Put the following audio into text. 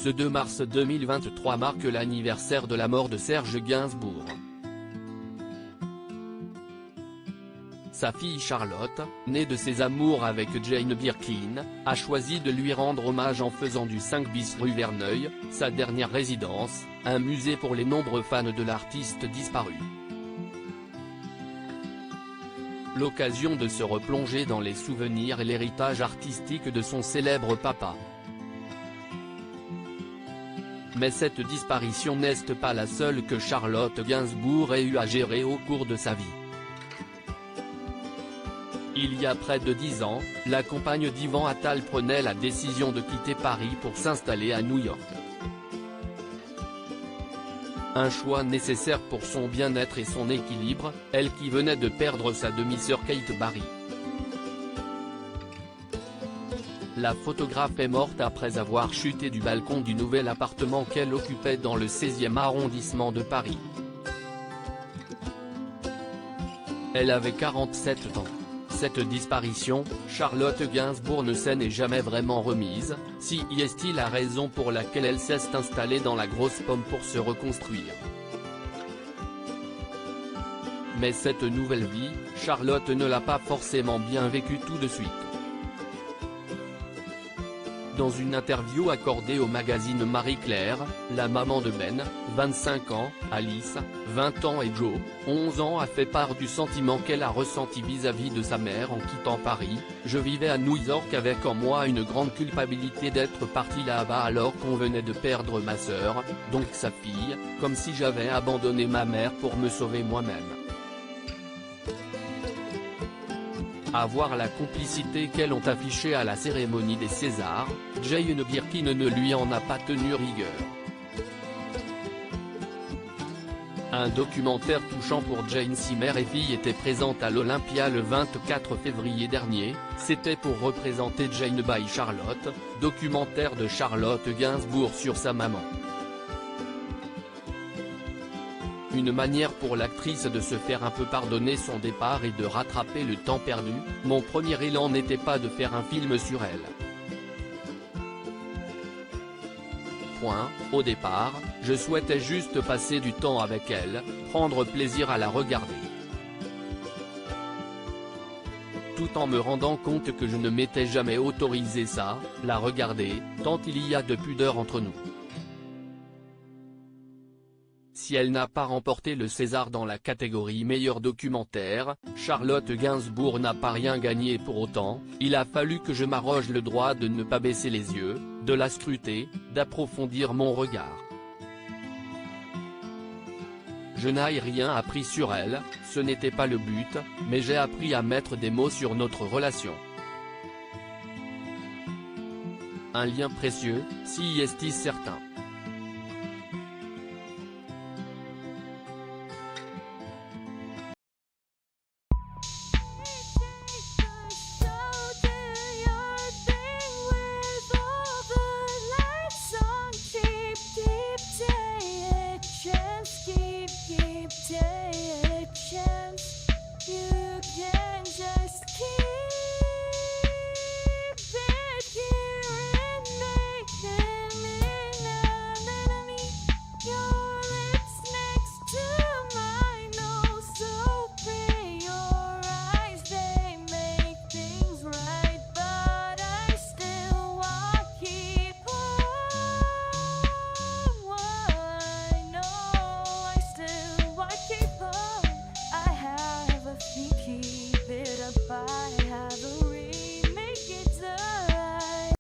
Ce 2 mars 2023 marque l'anniversaire de la mort de Serge Gainsbourg. Sa fille Charlotte, née de ses amours avec Jane Birkin, a choisi de lui rendre hommage en faisant du 5 bis rue Verneuil, sa dernière résidence, un musée pour les nombreux fans de l'artiste disparu. L'occasion de se replonger dans les souvenirs et l'héritage artistique de son célèbre papa. Mais cette disparition n'est pas la seule que Charlotte Gainsbourg ait eu à gérer au cours de sa vie. Il y a près de 10 ans, la compagne d'Ivan Attal prenait la décision de quitter Paris pour s'installer à New York. Un choix nécessaire pour son bien-être et son équilibre, elle qui venait de perdre sa demi-sœur Kate Barry. La photographe est morte après avoir chuté du balcon du nouvel appartement qu'elle occupait dans le 16e arrondissement de Paris. Elle avait 47 ans. Cette disparition, Charlotte Gainsbourg ne s'en est jamais vraiment remise, si est-il la raison pour laquelle elle s'est installée dans la grosse pomme pour se reconstruire. Mais cette nouvelle vie, Charlotte ne l'a pas forcément bien vécue tout de suite. Dans une interview accordée au magazine Marie-Claire, la maman de Ben, 25 ans, Alice, 20 ans et Joe, 11 ans a fait part du sentiment qu'elle a ressenti vis-à-vis de sa mère en quittant Paris. « Je vivais à New York avec en moi une grande culpabilité d'être partie là-bas alors qu'on venait de perdre ma sœur, donc sa fille, comme si j'avais abandonné ma mère pour me sauver moi-même. » À voir la complicité qu'elles ont affichée à la cérémonie des Césars, Jane Birkin ne lui en a pas tenu rigueur. Un documentaire touchant pour Jane si mère et fille était présente à l'Olympia le 24 février dernier, c'était pour représenter Jane by Charlotte, documentaire de Charlotte Gainsbourg sur sa maman. Une manière pour l'actrice de se faire un peu pardonner son départ et de rattraper le temps perdu. Mon premier élan n'était pas de faire un film sur elle. Au départ, je souhaitais juste passer du temps avec elle, prendre plaisir à la regarder. Tout en me rendant compte que je ne m'étais jamais autorisé ça, la regarder, tant il y a de pudeur entre nous. Si elle n'a pas remporté le César dans la catégorie meilleur documentaire, Charlotte Gainsbourg n'a pas rien gagné pour autant. Il a fallu que je m'arroge le droit de ne pas baisser les yeux, de la scruter, d'approfondir mon regard. Je n'ai rien appris sur elle, ce n'était pas le but, mais j'ai appris à mettre des mots sur notre relation. Un lien précieux, si est certain.